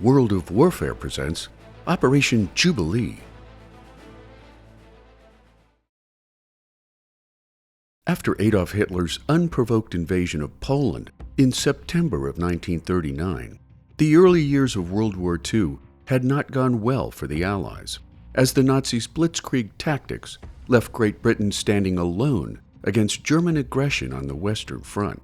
World of Warfare presents Operation Jubilee. After Adolf Hitler's unprovoked invasion of Poland in September of 1939, the early years of World War II had not gone well for the Allies, as the Nazis' blitzkrieg tactics left Great Britain standing alone against German aggression on the Western Front.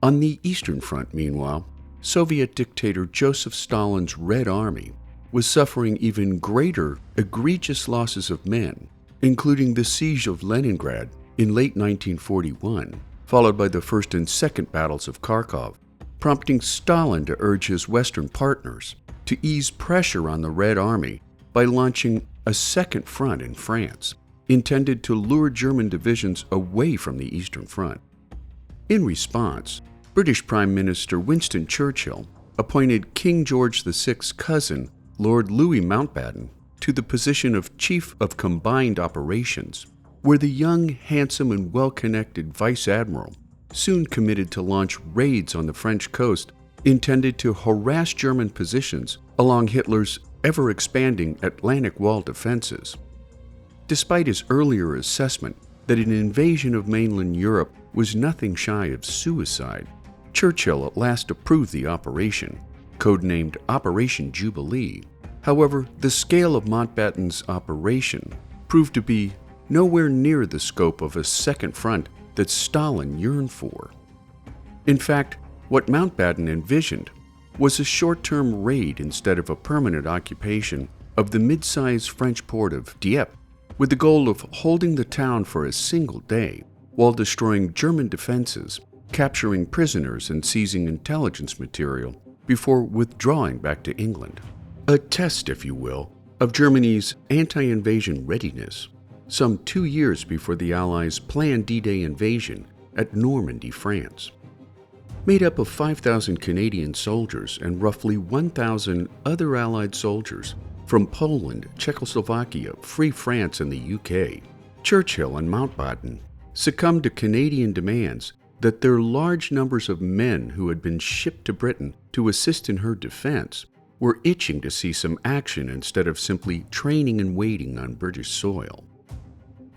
On the Eastern Front, meanwhile, Soviet dictator Joseph Stalin's Red Army was suffering even greater, egregious losses of men, including the siege of Leningrad in late 1941, followed by the First and Second Battles of Kharkov, prompting Stalin to urge his Western partners to ease pressure on the Red Army by launching a second front in France, intended to lure German divisions away from the Eastern Front. In response, British Prime Minister Winston Churchill appointed King George VI's cousin, Lord Louis Mountbatten, to the position of Chief of Combined Operations, where the young, handsome, and well-connected Vice Admiral soon committed to launch raids on the French coast intended to harass German positions along Hitler's ever-expanding Atlantic Wall defenses. Despite his earlier assessment that an invasion of mainland Europe was nothing shy of suicide, Churchill at last approved the operation, codenamed Operation Jubilee. However, the scale of Mountbatten's operation proved to be nowhere near the scope of a second front that Stalin yearned for. In fact, what Mountbatten envisioned was a short-term raid instead of a permanent occupation of the mid-sized French port of Dieppe, with the goal of holding the town for a single day while destroying German defenses, capturing prisoners, and seizing intelligence material before withdrawing back to England. A test, if you will, of Germany's anti-invasion readiness, some 2 years before the Allies' planned D-Day invasion at Normandy, France. Made up of 5,000 Canadian soldiers and roughly 1,000 other Allied soldiers from Poland, Czechoslovakia, Free France, and the UK, Churchill and Mountbatten succumbed to Canadian demands that their large numbers of men who had been shipped to Britain to assist in her defense were itching to see some action instead of simply training and waiting on British soil.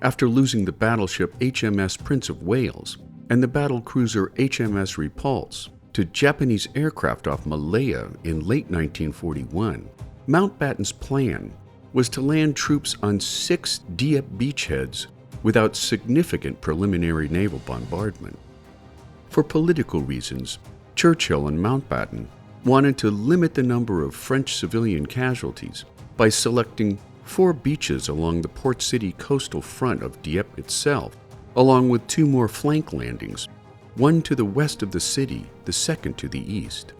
After losing the battleship HMS Prince of Wales and the battlecruiser HMS Repulse to Japanese aircraft off Malaya in late 1941, Mountbatten's plan was to land troops on 6 Dieppe beachheads without significant preliminary naval bombardment. For political reasons, Churchill and Mountbatten wanted to limit the number of French civilian casualties by selecting 4 beaches along the port city coastal front of Dieppe itself, along with 2 more flank landings, one to the west of the city, the second to the east.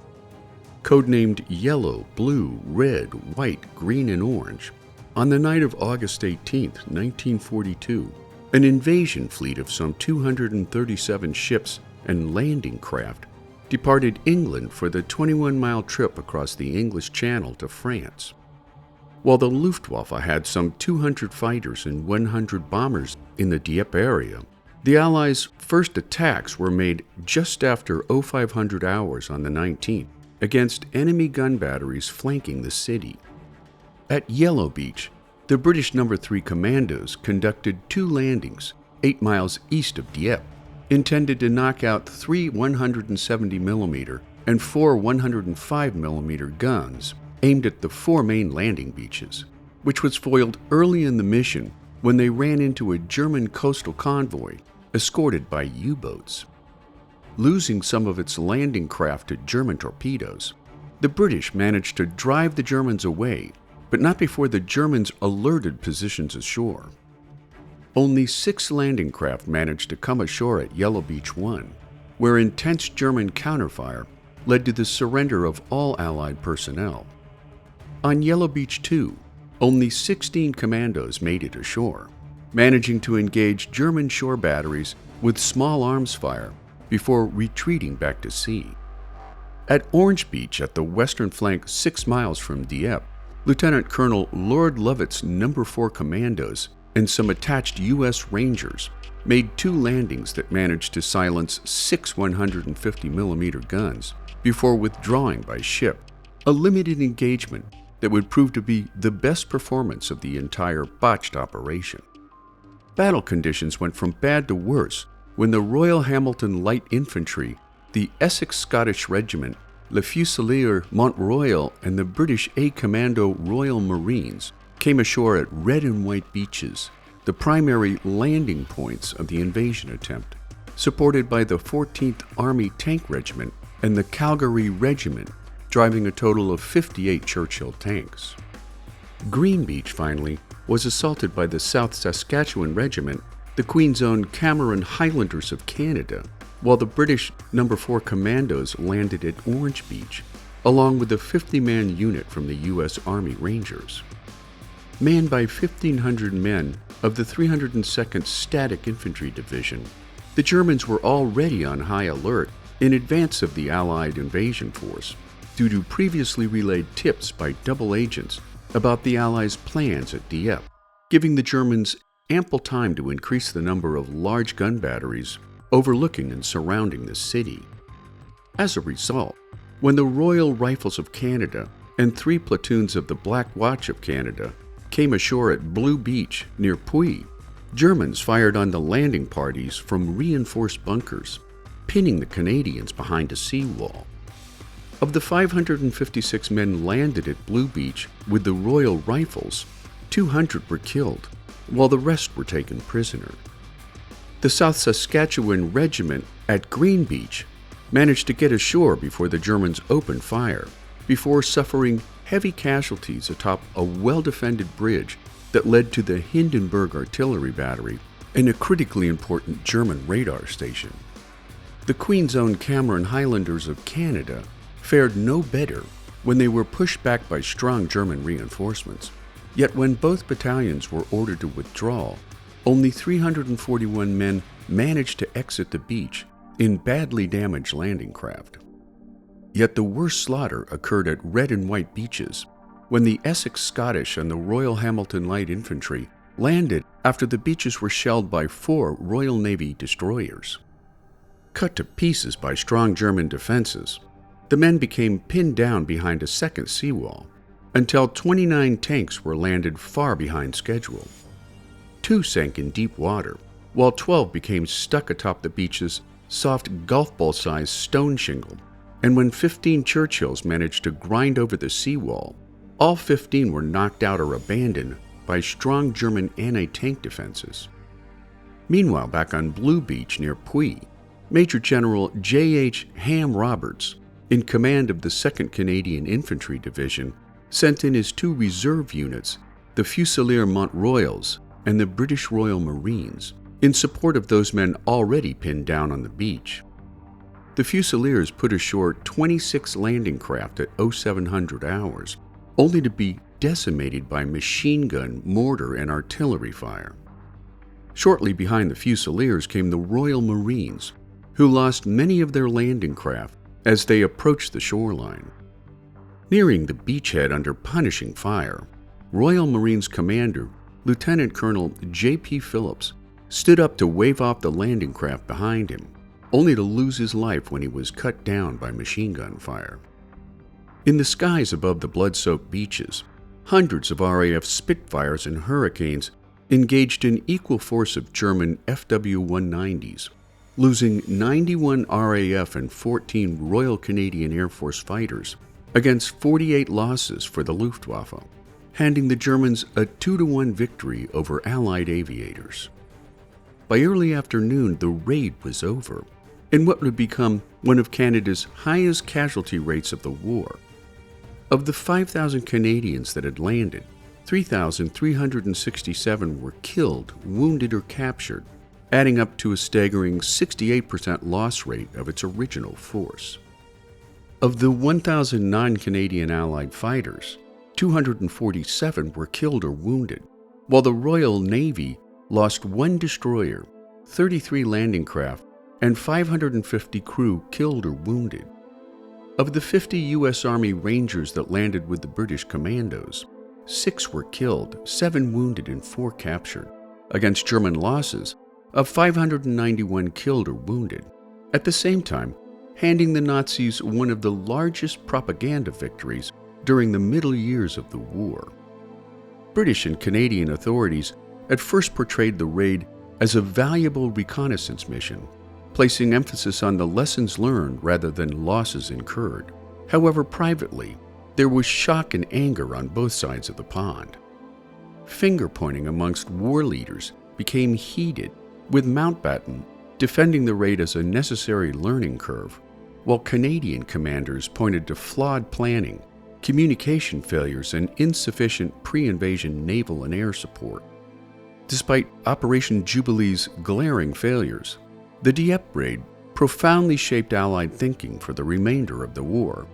Codenamed Yellow, Blue, Red, White, Green, and Orange, on the night of August 18, 1942, an invasion fleet of some 237 ships and landing craft departed England for the 21-mile trip across the English Channel to France. While the Luftwaffe had some 200 fighters and 100 bombers in the Dieppe area, the Allies' first attacks were made just after 0500 hours on the 19th against enemy gun batteries flanking the city. At Yellow Beach, the British No. 3 Commandos conducted 2 landings 8 miles east of Dieppe, intended to knock out 3 170mm and 4 105mm guns aimed at the 4 main landing beaches, which was foiled early in the mission when they ran into a German coastal convoy escorted by U-boats. Losing some of its landing craft to German torpedoes, the British managed to drive the Germans away, but not before the Germans alerted positions ashore. Only 6 landing craft managed to come ashore at Yellow Beach 1, where intense German counterfire led to the surrender of all Allied personnel. On Yellow Beach 2, only 16 commandos made it ashore, managing to engage German shore batteries with small arms fire before retreating back to sea. At Orange Beach at the western flank 6 miles from Dieppe, Lieutenant Colonel Lord Lovett's No. 4 Commandos and some attached U.S. Rangers made 2 landings that managed to silence 6 150mm guns before withdrawing by ship, a limited engagement that would prove to be the best performance of the entire botched operation. Battle conditions went from bad to worse when the Royal Hamilton Light Infantry, the Essex Scottish Regiment, Le Fusilier Mont Royal, and the British A Commando Royal Marines came ashore at Red and White Beaches, the primary landing points of the invasion attempt, supported by the 14th Army Tank Regiment and the Calgary Regiment, driving a total of 58 Churchill tanks. Green Beach, finally, was assaulted by the South Saskatchewan Regiment, the Queen's Own Cameron Highlanders of Canada, while the British No. 4 Commandos landed at Orange Beach, along with a 50-man unit from the U.S. Army Rangers. Manned by 1,500 men of the 302nd Static Infantry Division, the Germans were already on high alert in advance of the Allied invasion force, due to previously relayed tips by double agents about the Allies' plans at Dieppe, giving the Germans ample time to increase the number of large gun batteries overlooking and surrounding the city. As a result, when the Royal Rifles of Canada and 3 platoons of the Black Watch of Canada came ashore at Blue Beach near Puy, Germans fired on the landing parties from reinforced bunkers, pinning the Canadians behind a seawall. Of the 556 men landed at Blue Beach with the Royal Rifles, 200 were killed, while the rest were taken prisoner. The South Saskatchewan Regiment at Green Beach managed to get ashore before the Germans opened fire, before suffering heavy casualties atop a well-defended bridge that led to the Hindenburg Artillery Battery and a critically important German radar station. The Queen's Own Cameron Highlanders of Canada fared no better when they were pushed back by strong German reinforcements. Yet when both battalions were ordered to withdraw, only 341 men managed to exit the beach in badly damaged landing craft. Yet the worst slaughter occurred at Red and White Beaches, when the Essex Scottish and the Royal Hamilton Light Infantry landed after the beaches were shelled by 4 Royal Navy destroyers. Cut to pieces by strong German defenses, the men became pinned down behind a second seawall, until 29 tanks were landed far behind schedule. 2 sank in deep water, while 12 became stuck atop the beach's soft golf ball-sized stone shingle, and when 15 Churchills managed to grind over the seawall, all 15 were knocked out or abandoned by strong German anti-tank defenses. Meanwhile, back on Blue Beach near Puy, Major General J.H. Ham Roberts, in command of the 2nd Canadian Infantry Division, sent in his 2 reserve units, the Fusilier Mont Royals and the British Royal Marines, in support of those men already pinned down on the beach. The Fusiliers put ashore 26 landing craft at 0700 hours, only to be decimated by machine gun, mortar, and artillery fire. Shortly behind the Fusiliers came the Royal Marines, who lost many of their landing craft as they approached the shoreline. Nearing the beachhead under punishing fire, Royal Marines Commander Lieutenant Colonel J.P. Phillips stood up to wave off the landing craft behind him, only to lose his life when he was cut down by machine gun fire. In the skies above the blood-soaked beaches, hundreds of RAF Spitfires and Hurricanes engaged an equal force of German FW-190s, losing 91 RAF and 14 Royal Canadian Air Force fighters against 48 losses for the Luftwaffe, handing the Germans a 2-1 victory over Allied aviators. By early afternoon, the raid was over, in what would become one of Canada's highest casualty rates of the war. Of the 5,000 Canadians that had landed, 3,367 were killed, wounded, or captured, adding up to a staggering 68% loss rate of its original force. Of the 1,000 non-Canadian Allied fighters, 247 were killed or wounded, while the Royal Navy lost 1 destroyer, 33 landing craft, and 550 crew killed or wounded. Of the 50 U.S. Army Rangers that landed with the British Commandos, 6 were killed, 7 wounded, and 4 captured, against German losses of 591 killed or wounded. At the same time, handing the Nazis one of the largest propaganda victories during the middle years of the war. British and Canadian authorities at first portrayed the raid as a valuable reconnaissance mission, placing emphasis on the lessons learned rather than losses incurred. However, privately, there was shock and anger on both sides of the pond. Finger-pointing amongst war leaders became heated, with Mountbatten defending the raid as a necessary learning curve, while Canadian commanders pointed to flawed planning, communication failures, and insufficient pre-invasion naval and air support. Despite Operation Jubilee's glaring failures, the Dieppe Raid profoundly shaped Allied thinking for the remainder of the war,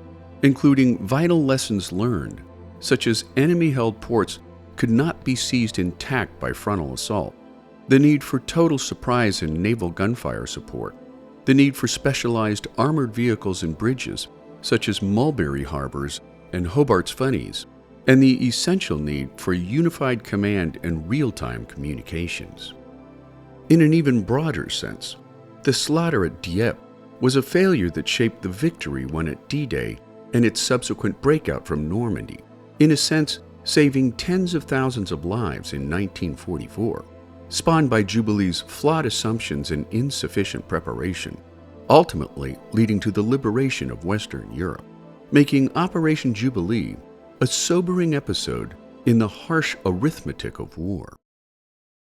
including vital lessons learned, such as enemy-held ports could not be seized intact by frontal assault, the need for total surprise and naval gunfire support, the need for specialized armored vehicles and bridges, such as Mulberry Harbors and Hobart's Funnies, and the essential need for unified command and real-time communications. In an even broader sense, the slaughter at Dieppe was a failure that shaped the victory won at D-Day and its subsequent breakout from Normandy, in a sense saving tens of thousands of lives in 1944, spawned by Jubilee's flawed assumptions and insufficient preparation, ultimately leading to the liberation of Western Europe, making Operation Jubilee a sobering episode in the harsh arithmetic of war.